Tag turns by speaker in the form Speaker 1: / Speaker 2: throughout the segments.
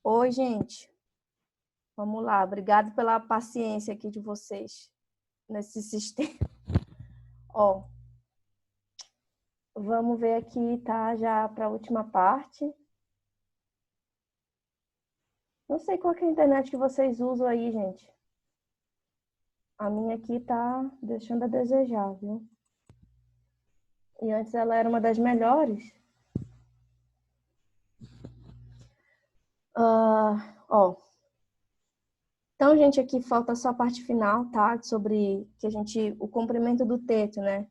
Speaker 1: Oi, gente. Vamos lá. Obrigado pela paciência aqui de vocês nesse sistema. Ó, vamos ver aqui, tá? Já para a última parte. Não sei qual que é a internet que vocês usam aí, gente. A minha aqui tá deixando a desejar, viu? E antes ela era uma das melhores. Ó. Então, gente, aqui falta só a parte final, tá? Sobre o comprimento do teto, né?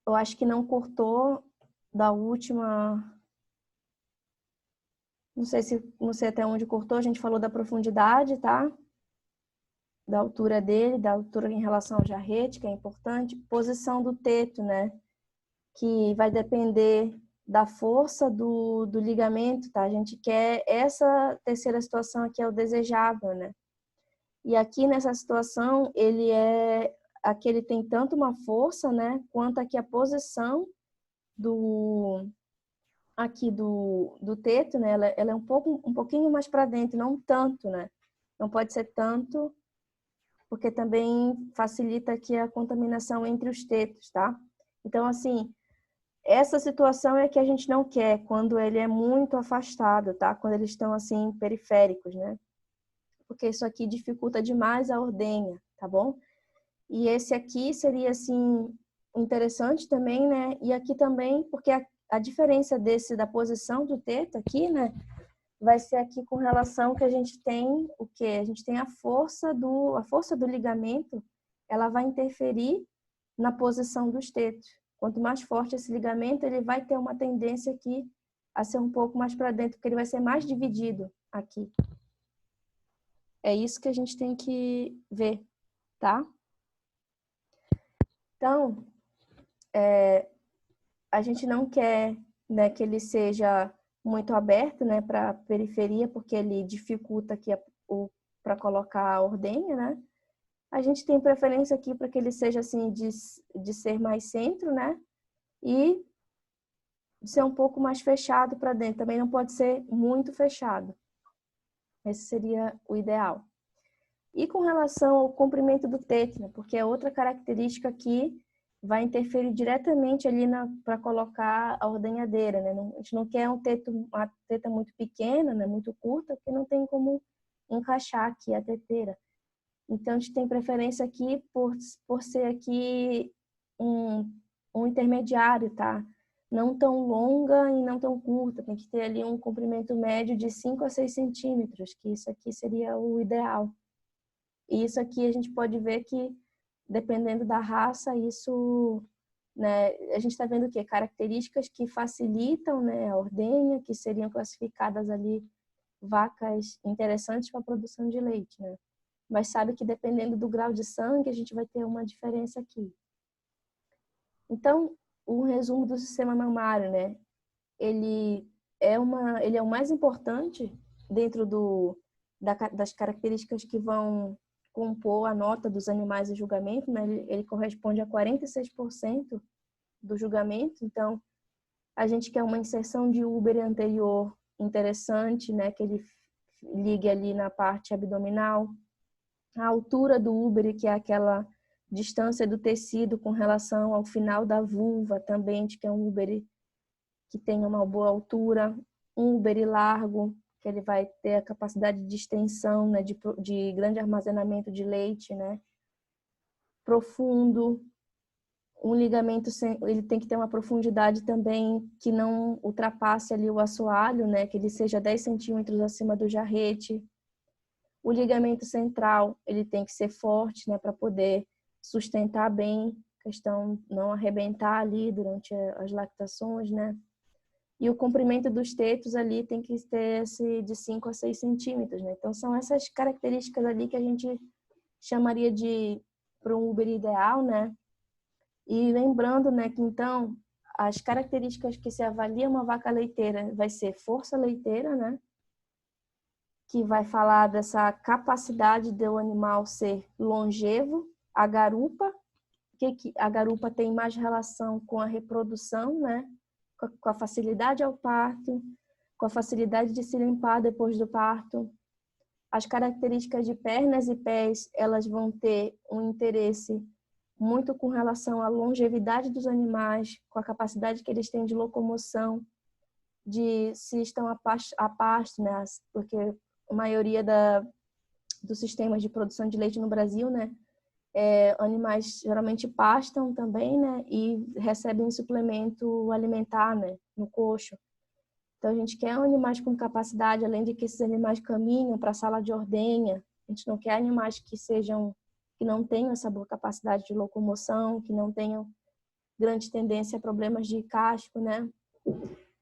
Speaker 1: Eu acho que não cortou da última. Não sei até onde cortou, a gente falou da profundidade, tá? Da altura dele, da altura em relação ao jarrete, que é importante. Posição do teto, né? Que vai depender da força do ligamento, tá? A gente quer essa terceira situação aqui é o desejável, né? E aqui nessa situação, aqui ele tem tanto uma força, né? Quanto aqui a posição aqui do teto, né? Ela é um pouquinho mais para dentro, não tanto, né? Não pode ser tanto, porque também facilita aqui a contaminação entre os tetos, tá? Então, assim, essa situação é que a gente não quer quando ele é muito afastado, tá? Quando eles estão, assim, periféricos, né? Porque isso aqui dificulta demais a ordenha, tá bom? E esse aqui seria, assim, interessante também, né? E aqui também, porque a diferença da posição do teto aqui, né? Vai ser aqui com relação que a gente tem o quê? A gente tem a força do ligamento, ela vai interferir na posição dos tetos. Quanto mais forte esse ligamento, ele vai ter uma tendência aqui a ser um pouco mais para dentro, porque ele vai ser mais dividido aqui. É isso que a gente tem que ver, tá? Então, a gente não quer, né, que ele seja muito aberto, né, para a periferia, porque ele dificulta aqui para colocar a ordenha, né? A gente tem preferência aqui para que ele seja assim de ser mais centro, né? E ser um pouco mais fechado para dentro. Também não pode ser muito fechado. Esse seria o ideal. E com relação ao comprimento do teto, né? Porque é outra característica que vai interferir diretamente ali para colocar a ordenhadeira, né? A gente não quer uma teta muito pequena, né? Muito curta, porque não tem como encaixar aqui a teteira. Então, a gente tem preferência aqui por ser aqui um intermediário, tá? Não tão longa e não tão curta. Tem que ter ali um comprimento médio de 5 a 6 centímetros, que isso aqui seria o ideal. E isso aqui a gente pode ver que, dependendo da raça, isso, né, a gente está vendo o quê? Características que facilitam, né, a ordenha, que seriam classificadas ali vacas interessantes para a produção de leite, né? Mas sabe que dependendo do grau de sangue, a gente vai ter uma diferença aqui. Então, o resumo do sistema mamário, né? Ele é o mais importante dentro das características que vão compor a nota dos animais em julgamento, né? Ele corresponde a 46% do julgamento. Então, a gente quer uma inserção de úbere anterior interessante, né? Que ele ligue ali na parte abdominal. A altura do úbere, que é aquela distância do tecido com relação ao final da vulva, também, que é um úbere que tenha uma boa altura, um úbere largo, que ele vai ter a capacidade de extensão, né, de grande armazenamento de leite, né? Profundo, um ligamento, ele tem que ter uma profundidade também que não ultrapasse ali o assoalho, né, que ele seja 10 centímetros acima do jarrete. O ligamento central, ele tem que ser forte, né, para poder sustentar bem, questão não arrebentar ali durante as lactações, né? E o comprimento dos tetos ali tem que ter de 5 a 6 centímetros, né? Então, são essas características ali que a gente chamaria para um úbere ideal, né? E lembrando, né, que então, as características que se avalia uma vaca leiteira vai ser força leiteira, né? Que vai falar dessa capacidade do animal ser longevo, a garupa, que a garupa tem mais relação com a reprodução, né? Com a facilidade ao parto, com a facilidade de se limpar depois do parto. As características de pernas e pés, elas vão ter um interesse muito com relação à longevidade dos animais, com a capacidade que eles têm de locomoção, de se estão a pasto, né? Porque a maioria dos sistemas de produção de leite no Brasil, né? Animais geralmente pastam também, né? E recebem suplemento alimentar, né? No coxo. Então, a gente quer animais com capacidade, além de que esses animais caminham para a sala de ordenha. A gente não quer animais que não tenham essa boa capacidade de locomoção, que não tenham grande tendência a problemas de casco, né?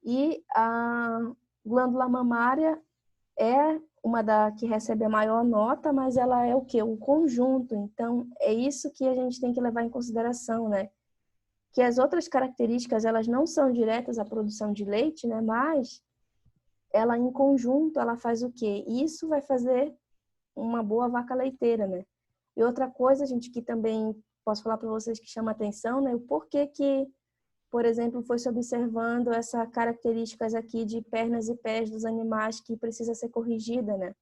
Speaker 1: E a glândula mamária é uma que recebe a maior nota, mas ela é o quê? O conjunto. Então, é isso que a gente tem que levar em consideração, né? Que as outras características, elas não são diretas à produção de leite, né? Mas ela em conjunto, ela faz o quê? Isso vai fazer uma boa vaca leiteira, né? E outra coisa, gente, que também posso falar para vocês que chama atenção, né? O porquê que, por exemplo, foi se observando essas características aqui de pernas e pés dos animais que precisa ser corrigida, né?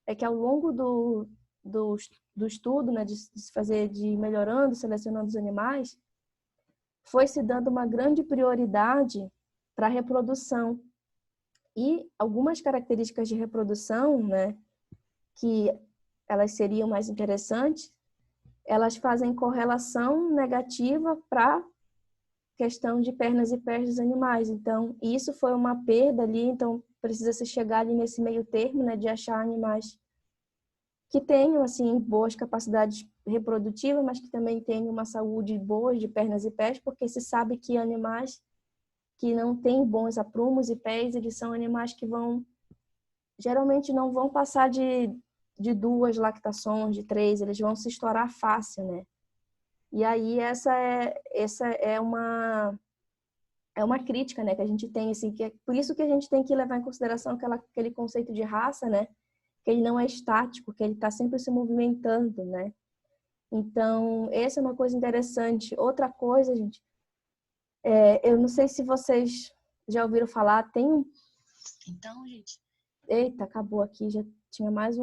Speaker 1: É que ao longo do estudo, né, de se fazer, de ir melhorando, selecionando os animais, foi se dando uma grande prioridade para a reprodução. E algumas características de reprodução, né, que elas seriam mais interessantes, elas fazem correlação negativa para questão de pernas e pés dos animais. Então, isso foi uma perda ali, então precisa se chegar ali nesse meio termo, né, de achar animais que tenham, assim, boas capacidades reprodutivas, mas que também tenham uma saúde boa de pernas e pés, porque se sabe que animais que não têm bons aprumos e pés, eles são animais que geralmente não vão passar de 2 lactações, de 3, eles vão se estourar fácil, né? E aí essa é uma crítica, né, que a gente tem, assim, que é por isso que a gente tem que levar em consideração aquele conceito de raça, né, que ele não é estático, que ele está sempre se movimentando, né? Então, essa é uma coisa interessante. Outra coisa, gente, eu não sei se vocês já ouviram falar, Então, gente... Eita, acabou aqui, já tinha mais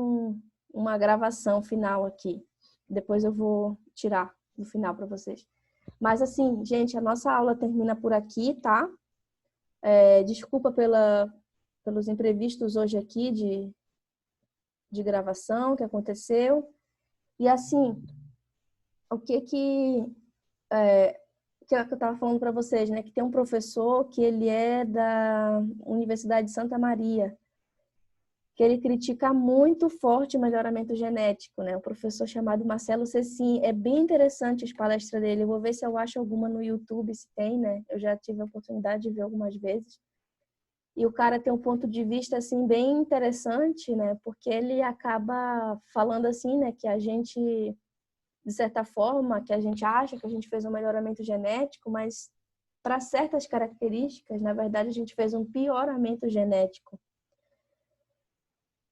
Speaker 1: uma gravação final aqui. Depois eu vou tirar no final para vocês. Mas assim, gente, a nossa aula termina por aqui, tá? Desculpa pelos imprevistos hoje aqui de gravação que aconteceu. E assim, o que eu estava falando para vocês, né? Que tem um professor que ele é da Universidade de Santa Maria, que ele critica muito forte o melhoramento genético, né? Um professor chamado Marcelo Cecim. É bem interessante as palestras dele. Eu vou ver se eu acho alguma no YouTube, se tem, né? Eu já tive a oportunidade de ver algumas vezes. E o cara tem um ponto de vista, assim, bem interessante, né? Porque ele acaba falando assim, né? Que a gente, de certa forma, que a gente acha que a gente fez um melhoramento genético, mas para certas características, na verdade, a gente fez um pioramento genético.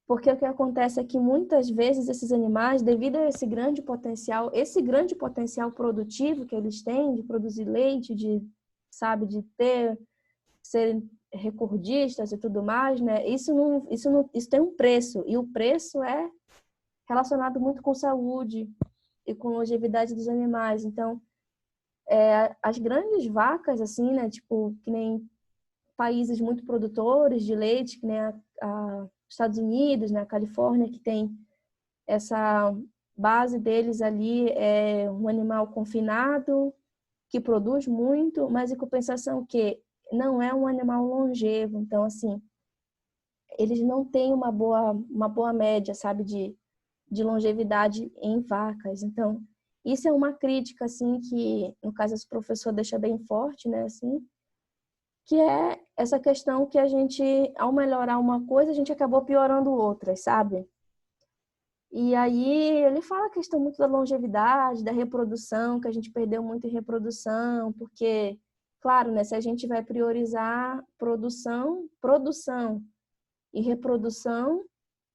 Speaker 1: Porque o que acontece é que muitas vezes esses animais, devido a esse grande potencial produtivo que eles têm de produzir leite, de serem recordistas e tudo mais, né? Isso tem um preço, e o preço é relacionado muito com saúde e com longevidade dos animais. Então, as grandes vacas, assim, né? Tipo, que nem países muito produtores de leite, que nem a Estados Unidos, né, a Califórnia, que tem essa base deles ali, é um animal confinado, que produz muito, mas em compensação que não é um animal longevo. Então, assim, eles não têm uma boa média, sabe, de longevidade em vacas. Então, isso é uma crítica, assim, que, no caso, esse professor deixa bem forte, né, assim, que é essa questão que a gente, ao melhorar uma coisa, a gente acabou piorando outras, sabe? E aí ele fala a questão muito da longevidade, da reprodução, que a gente perdeu muito em reprodução, porque, claro, né, se a gente vai priorizar produção e reprodução,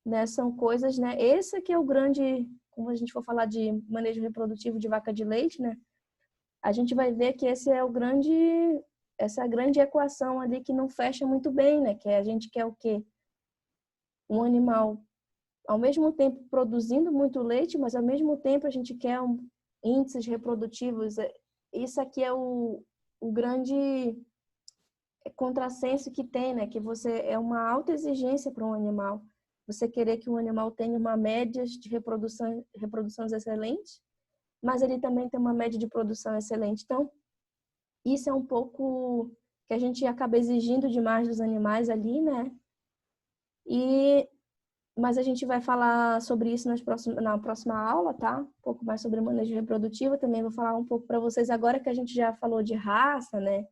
Speaker 1: né, são coisas, né, esse aqui é o grande, como a gente for falar de manejo reprodutivo de vaca de leite, né, a gente vai ver que esse é o grande essa grande equação ali que não fecha muito bem, né? Que a gente quer o quê? Um animal, ao mesmo tempo, produzindo muito leite, mas ao mesmo tempo a gente quer índices reprodutivos. Isso aqui é o grande contrassenso que tem, né? Que você é uma alta exigência para um animal. Você querer que um animal tenha uma média de reproduções excelentes, mas ele também tem uma média de produção excelente. Então, isso é um pouco que a gente acaba exigindo demais dos animais ali, né? Mas a gente vai falar sobre isso na próxima aula, tá? Um pouco mais sobre manejo reprodutivo. Também vou falar um pouco para vocês agora que a gente já falou de raça, né?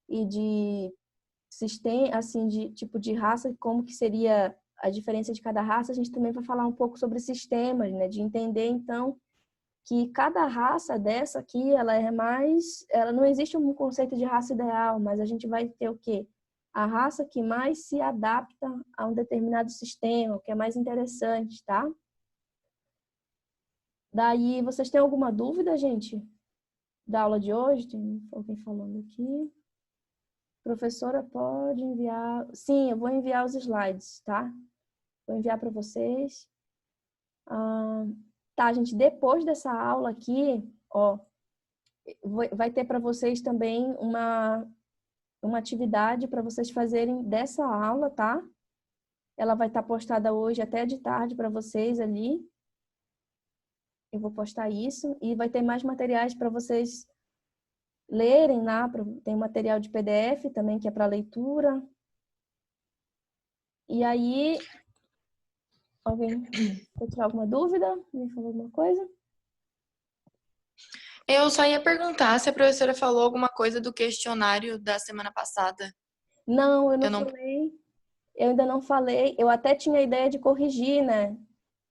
Speaker 1: E de sistema, assim, de tipo de raça, como que seria a diferença de cada raça. A gente também vai falar um pouco sobre sistemas, né? De entender, então, que cada raça dessa aqui, ela não existe um conceito de raça ideal, mas a gente vai ter o quê? A raça que mais se adapta a um determinado sistema, o que é mais interessante, tá? Daí, vocês têm alguma dúvida, gente, da aula de hoje? Tem alguém falando aqui. Professora, pode enviar... Sim, eu vou enviar os slides, tá? Vou enviar para vocês. Tá, gente, depois dessa aula aqui, ó, vai ter para vocês também uma atividade para vocês fazerem dessa aula, tá? Ela vai estar postada hoje até de tarde para vocês ali. Eu vou postar isso e vai ter mais materiais para vocês lerem lá. Tem material de PDF também que é para leitura. E aí, alguém quer tirar alguma dúvida? Me falou alguma coisa?
Speaker 2: Eu só ia perguntar se a professora falou alguma coisa do questionário da semana passada.
Speaker 1: Não, eu não
Speaker 2: Eu não.
Speaker 1: falei. Eu ainda não falei. Eu até tinha a ideia de corrigir, né?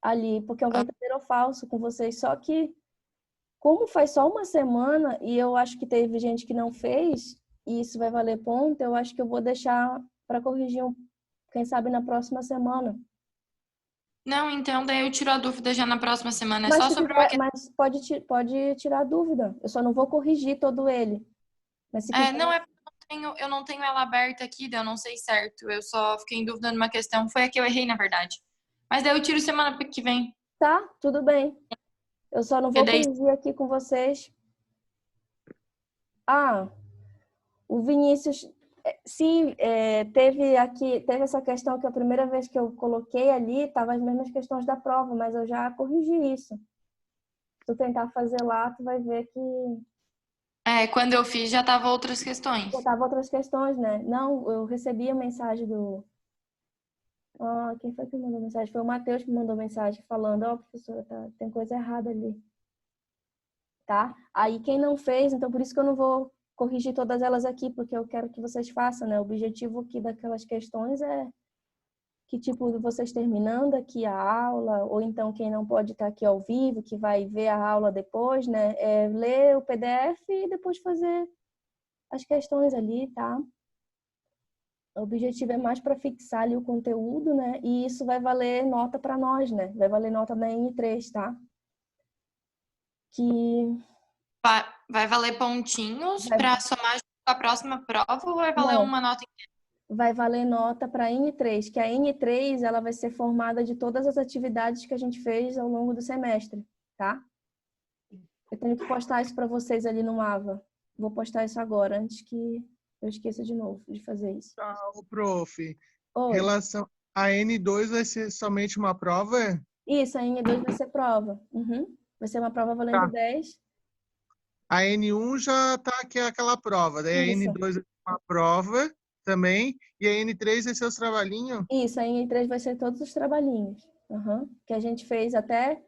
Speaker 1: Ali, porque é um
Speaker 2: Ah,
Speaker 1: verdadeiro ou falso com vocês. Só que, como faz só uma semana e eu acho que teve gente que não fez, e isso vai valer ponto, eu acho que eu vou deixar para corrigir, quem sabe, na próxima semana.
Speaker 2: não, então daí eu tiro a dúvida já na próxima semana. É
Speaker 1: Mas
Speaker 2: só
Speaker 1: se
Speaker 2: sobre uma
Speaker 1: quiser,
Speaker 2: questão.
Speaker 1: mas pode tirar dúvida. Eu só não vou corrigir todo ele. Mas se
Speaker 2: É,
Speaker 1: quiser.
Speaker 2: não é porque eu não tenho ela aberta aqui, daí eu não sei certo. Eu só fiquei em dúvida numa questão. Foi a que eu errei, na verdade. Mas daí eu tiro semana que vem.
Speaker 1: Tá, tudo bem. Eu só não
Speaker 2: Porque
Speaker 1: vou
Speaker 2: daí.
Speaker 1: corrigir aqui com vocês. Ah, o Vinícius, sim, teve essa questão que a primeira vez que eu coloquei ali, tava as mesmas questões da prova, mas eu já corrigi isso. Se tu tentar fazer lá, tu vai ver que
Speaker 2: É, quando eu fiz já tava outras questões.
Speaker 1: botava outras questões, né? Não, eu recebi a mensagem quem foi que mandou mensagem? Foi o Matheus que mandou mensagem falando, professora, tem coisa errada ali, tá? Aí quem não fez, então por isso que eu não vou corrigir todas elas aqui, porque eu quero que vocês façam, né? O objetivo aqui daquelas questões é que, tipo, vocês terminando aqui a aula, ou então quem não pode estar aqui ao vivo, que vai ver a aula depois, né? Ler o PDF e depois fazer as questões ali, tá? O objetivo é mais para fixar ali o conteúdo, né? E isso vai valer nota para nós, né? Vai valer nota da N3, tá? Que
Speaker 2: Vai valer pontinhos
Speaker 1: vai...
Speaker 2: pra somar junto com a próxima prova ou vai valer
Speaker 1: Não,
Speaker 2: uma nota?
Speaker 1: vai valer nota para N3, que a N3 ela vai ser formada de todas as atividades que a gente fez ao longo do semestre, tá? Eu tenho que postar isso para vocês ali no Ava. Vou postar isso agora, antes que eu esqueça de novo de fazer isso.
Speaker 3: Tá, ô, prof.
Speaker 1: Oi.
Speaker 3: Relação a N2 vai ser somente uma prova?
Speaker 1: Isso, a N2 vai ser prova. Uhum. Vai ser uma prova valendo
Speaker 3: Tá.
Speaker 1: 10.
Speaker 3: A N1 já tá aqui aquela prova. Daí a
Speaker 1: Isso.
Speaker 3: N2 é uma prova também. E a N3 é seus trabalhinhos?
Speaker 1: Isso, a N3 vai ser todos os trabalhinhos. Uhum. Que a gente fez até...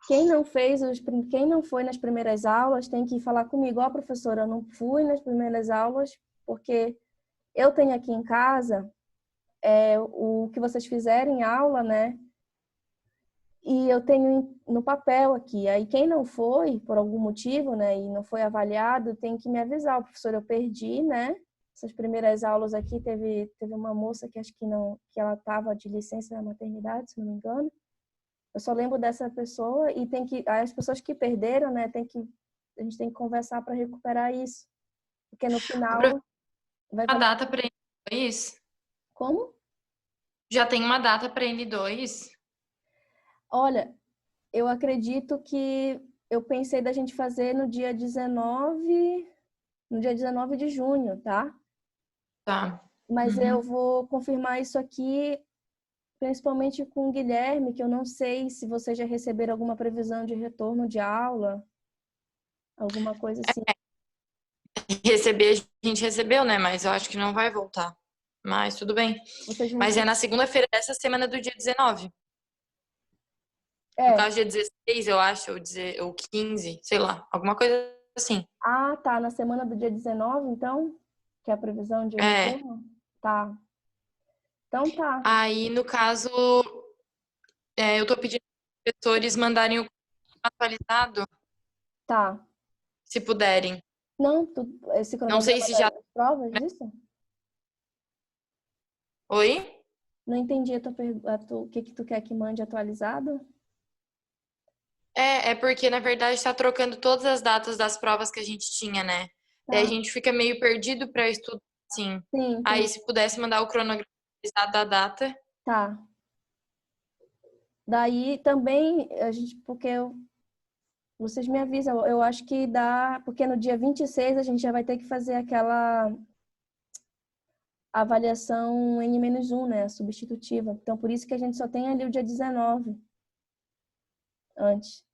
Speaker 1: Quem não foi nas primeiras aulas tem que falar comigo. Professora, eu não fui nas primeiras aulas porque eu tenho aqui em casa o que vocês fizerem em aula, né? E eu tenho no papel aqui. Aí quem não foi, por algum motivo, né, e não foi avaliado, tem que me avisar. Professor, eu perdi, né? Essas primeiras aulas aqui teve uma moça que acho que não, que ela estava de licença da maternidade, se não me engano. Eu só lembro dessa pessoa e as pessoas que perderam, né, a gente tem que conversar para recuperar isso. Porque no final vai
Speaker 2: Uma
Speaker 1: valer.
Speaker 2: data para N2?
Speaker 1: Como?
Speaker 2: Já tem uma data para N2?
Speaker 1: Olha, eu acredito que eu pensei da gente fazer no dia 19 de junho, tá?
Speaker 2: Tá.
Speaker 1: Mas
Speaker 2: Uhum.
Speaker 1: eu vou confirmar isso aqui, principalmente com o Guilherme, que eu não sei se vocês já receberam alguma previsão de retorno de aula, alguma coisa assim.
Speaker 2: Receber, a gente recebeu, né? Mas eu acho que não vai voltar. Mas tudo bem.
Speaker 1: Vocês
Speaker 2: Mas é
Speaker 1: receberam?
Speaker 2: na segunda-feira dessa semana do dia 19. No
Speaker 1: É.
Speaker 2: caso, dia 16, eu acho, ou 15, sei lá. Alguma coisa assim.
Speaker 1: Ah, tá. Na semana do dia 19, então, que é a previsão de
Speaker 2: É.
Speaker 1: retorno? Tá. Então tá.
Speaker 2: Aí, no caso, eu tô pedindo para os professores mandarem o atualizado,
Speaker 1: Tá.
Speaker 2: se puderem.
Speaker 1: Não, esse
Speaker 2: Não sei
Speaker 1: cronograma
Speaker 2: se já.
Speaker 1: das provas, isso?
Speaker 2: Oi?
Speaker 1: Não entendi o que que tu quer que mande atualizado?
Speaker 2: É porque, na verdade, está trocando todas as datas das provas que a gente tinha, né? Daí a
Speaker 1: Tá.
Speaker 2: gente fica meio perdido para estudar, assim.
Speaker 1: Sim,
Speaker 2: Aí,
Speaker 1: entendi.
Speaker 2: se pudesse mandar o cronograma da data.
Speaker 1: Tá. Daí também, porque vocês me avisam, eu acho que dá, porque no dia 26 a gente já vai ter que fazer aquela avaliação N-1, né, a substitutiva. Então, por isso que a gente só tem ali o dia 19 antes,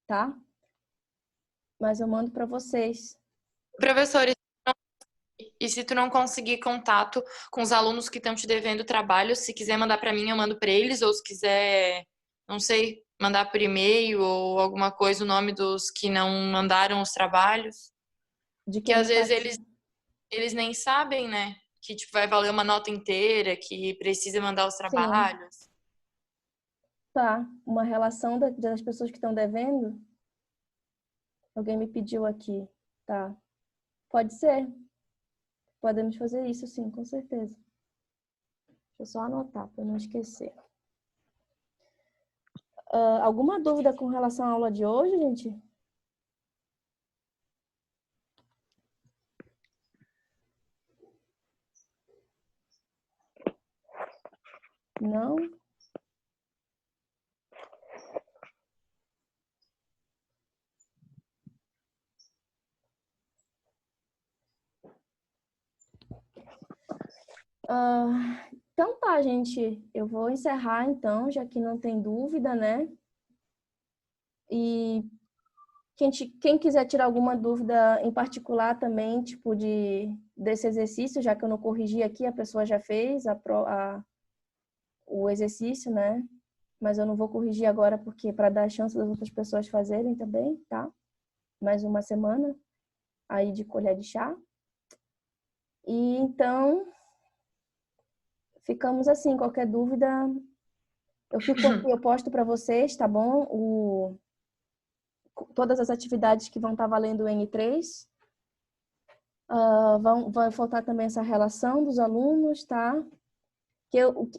Speaker 1: tá? Mas eu mando para vocês.
Speaker 2: Professores, e se tu não conseguir contato com os alunos que estão te devendo trabalho, se quiser mandar para mim, eu mando para eles, ou se quiser, não sei, mandar por e-mail ou alguma coisa o nome dos que não mandaram os trabalhos,
Speaker 1: De
Speaker 2: que
Speaker 1: quem
Speaker 2: às
Speaker 1: não vai.
Speaker 2: vezes eles nem sabem, né? Que tipo vai valer uma nota inteira, que precisa mandar os
Speaker 1: Sim,
Speaker 2: trabalhos.
Speaker 1: tá. Uma relação das pessoas que estão devendo? Alguém me pediu aqui. Tá. Pode ser. Podemos fazer isso, sim, com certeza. Deixa eu só anotar para não esquecer. Alguma dúvida com relação à aula de hoje, gente? Não? Então tá, gente. Eu vou encerrar então, já que não tem dúvida, né? E quem quiser tirar alguma dúvida em particular também, tipo desse exercício, já que eu não corrigi aqui, a pessoa já fez o exercício, né? Mas eu não vou corrigir agora porque para dar chance das outras pessoas fazerem também, tá? Mais uma semana aí de colher de chá. E então ficamos assim, qualquer dúvida, eu fico aqui, eu posto para vocês, tá bom? Todas as atividades que vão estar valendo o N3. Vai faltar também essa relação dos alunos, tá?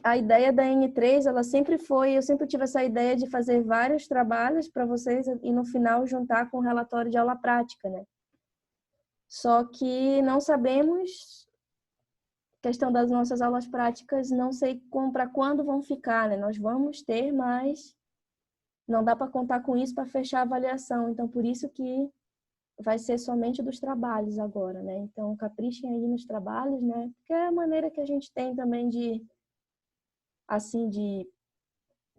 Speaker 1: A ideia da N3, ela sempre foi, eu sempre tive essa ideia de fazer vários trabalhos para vocês e no final juntar com o relatório de aula prática, né? Só que não sabemos, questão das nossas aulas práticas, não sei para quando vão ficar, né? Nós vamos ter, mas não dá para contar com isso para fechar a avaliação. Então, por isso que vai ser somente dos trabalhos agora, né? Então, caprichem aí nos trabalhos, né? Porque é a maneira que a gente tem também de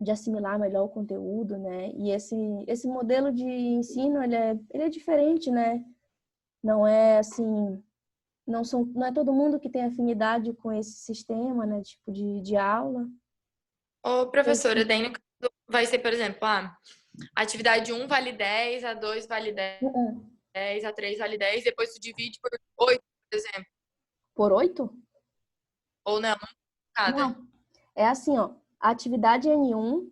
Speaker 1: assimilar melhor o conteúdo, né? E esse modelo de ensino, ele é diferente, né? Não é assim, não é todo mundo que tem afinidade com esse sistema, né? Tipo de aula.
Speaker 2: Ô, professora, daí no caso vai ser, por exemplo, atividade 1 vale 10, a 2 vale 10, a 3 vale 10, depois tu divide por 8, por exemplo.
Speaker 1: Por 8?
Speaker 2: Ou não, cada.
Speaker 1: Não. É assim, ó. A atividade N1,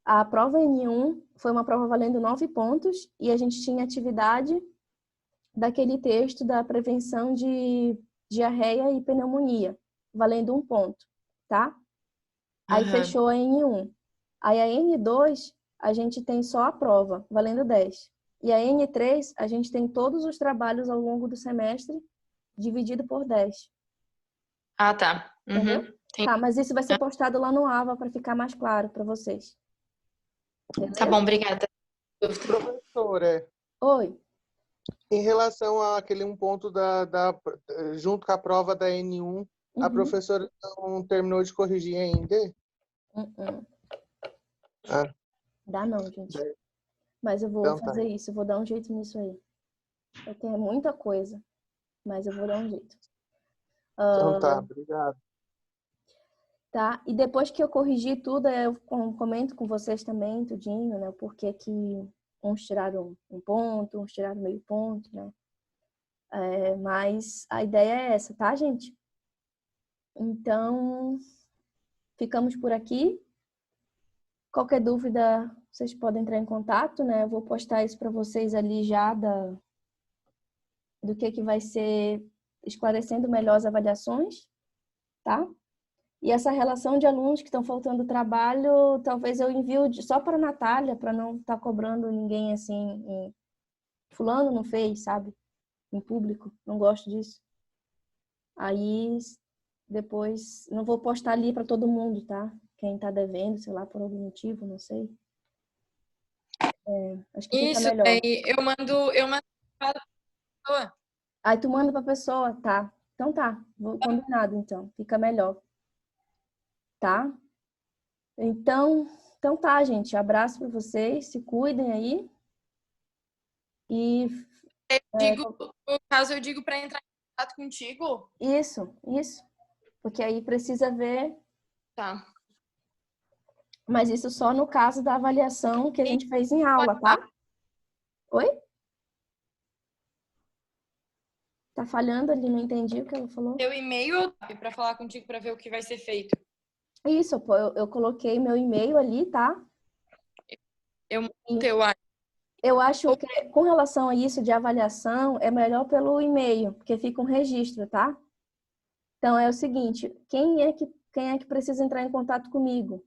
Speaker 1: a prova N1 foi uma prova valendo 9 pontos e a gente tinha atividade daquele texto da prevenção de diarreia e pneumonia, valendo 1 ponto, tá? Aí
Speaker 2: Aham.
Speaker 1: fechou a N1. Aí a N2, a gente tem só a prova, valendo 10. E a N3, a gente tem todos os trabalhos ao longo do semestre, dividido por 10.
Speaker 2: Ah, tá.
Speaker 1: Entendeu?
Speaker 2: Uhum. Entendi.
Speaker 1: Tá, mas isso vai ser postado lá no AVA para ficar mais claro para vocês.
Speaker 2: Tá bom, obrigada.
Speaker 3: Professora,
Speaker 1: Oi.
Speaker 3: em relação àquele um ponto junto com a prova da N1, a
Speaker 1: Uhum.
Speaker 3: professora não terminou de corrigir ainda? Ah,
Speaker 1: Dá não, gente. Mas eu vou
Speaker 3: então tá.
Speaker 1: fazer isso, eu vou dar um jeito nisso aí. Eu tenho muita coisa, mas eu vou dar um jeito.
Speaker 3: Então tá, obrigado.
Speaker 1: Tá? E depois que eu corrigir tudo, eu comento com vocês também, tudinho, né? Porque que uns tiraram um ponto, uns tiraram meio ponto, né? Mas a ideia é essa, tá, gente? Então, ficamos por aqui. Qualquer dúvida, vocês podem entrar em contato, né? Eu vou postar isso para vocês ali já do que vai ser esclarecendo melhor as avaliações, tá? E essa relação de alunos que estão faltando trabalho, talvez eu envio só para a Natália, para não estar cobrando ninguém assim, fulano não fez, sabe? Em público, não gosto disso. Aí depois não vou postar ali para todo mundo, tá? Quem tá devendo, sei lá, por algum motivo, não sei. Acho que fica
Speaker 2: Isso,
Speaker 1: melhor.
Speaker 2: aí eu mando para a pessoa.
Speaker 1: Aí tu manda pra pessoa, tá? Então tá, vou combinado então, fica melhor. Tá? Então tá, gente. Abraço pra vocês, se cuidem aí. E
Speaker 2: No caso, eu digo para entrar em contato contigo.
Speaker 1: isso. Porque aí precisa ver,
Speaker 2: Tá.
Speaker 1: mas isso só no caso da avaliação que a gente fez em aula, tá? Oi? Tá falhando ali, não entendi o que ela falou.
Speaker 2: Teu e-mail para falar contigo para ver o que vai ser feito.
Speaker 1: Isso, pô, eu coloquei meu e-mail ali, tá?
Speaker 2: Eu mando teu.
Speaker 1: Eu acho que com relação a isso de avaliação, é melhor pelo e-mail, porque fica um registro, tá? Então é o seguinte, quem é que precisa entrar em contato comigo?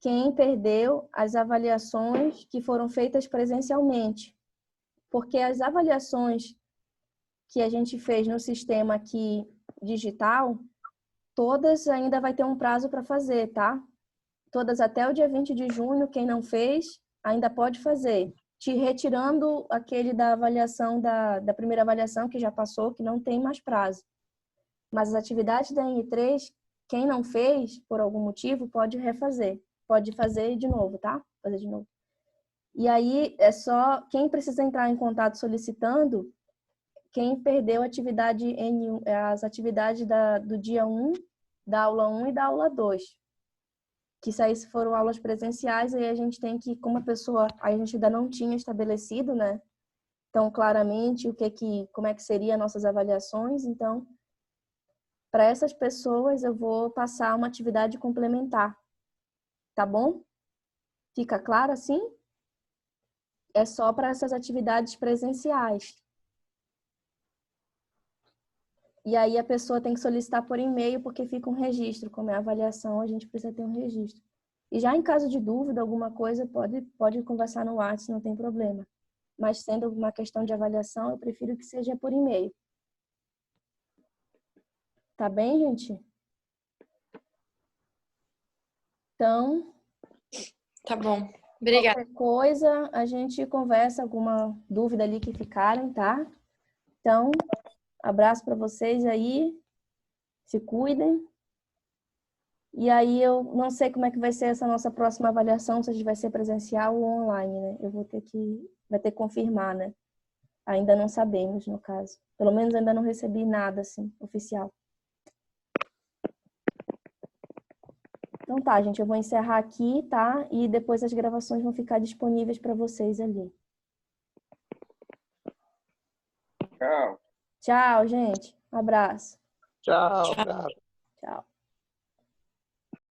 Speaker 1: Quem perdeu as avaliações que foram feitas presencialmente. Porque as avaliações que a gente fez no sistema aqui digital, todas ainda vai ter um prazo para fazer, tá? Todas até o dia 20 de junho, quem não fez, ainda pode fazer. Te retirando aquele da avaliação, da primeira avaliação que já passou, que não tem mais prazo. Mas as atividades da N3, quem não fez, por algum motivo, pode refazer. Pode fazer de novo, tá? Fazer de novo. E aí, é só quem precisa entrar em contato solicitando, quem perdeu a atividade N1, as atividades do dia 1, da aula 1 e da aula 2. Que isso aí foram aulas presenciais, aí a gente tem que, como a pessoa, a gente ainda não tinha estabelecido, né? Então, claramente, como é que seriam nossas avaliações. Então, para essas pessoas, eu vou passar uma atividade complementar. Tá bom? Fica claro assim? É só para essas atividades presenciais. E aí a pessoa tem que solicitar por e-mail, porque fica um registro. Como é a avaliação, a gente precisa ter um registro. E já em caso de dúvida, alguma coisa, pode conversar no WhatsApp, não tem problema. Mas sendo uma questão de avaliação, eu prefiro que seja por e-mail. Tá bem, gente? Então,
Speaker 2: Tá bom. Obrigada.
Speaker 1: qualquer coisa, a gente conversa, alguma dúvida ali que ficarem, tá? Então, abraço para vocês aí, se cuidem. E aí eu não sei como é que vai ser essa nossa próxima avaliação, se a gente vai ser presencial ou online, né? Vai ter que confirmar, né? Ainda não sabemos, no caso. Pelo menos ainda não recebi nada, assim, oficial. Então tá, gente, eu vou encerrar aqui, tá? E depois as gravações vão ficar disponíveis para vocês ali.
Speaker 3: Tchau.
Speaker 1: Tchau, gente. Um abraço.
Speaker 3: Tchau, abraço.
Speaker 1: Tchau.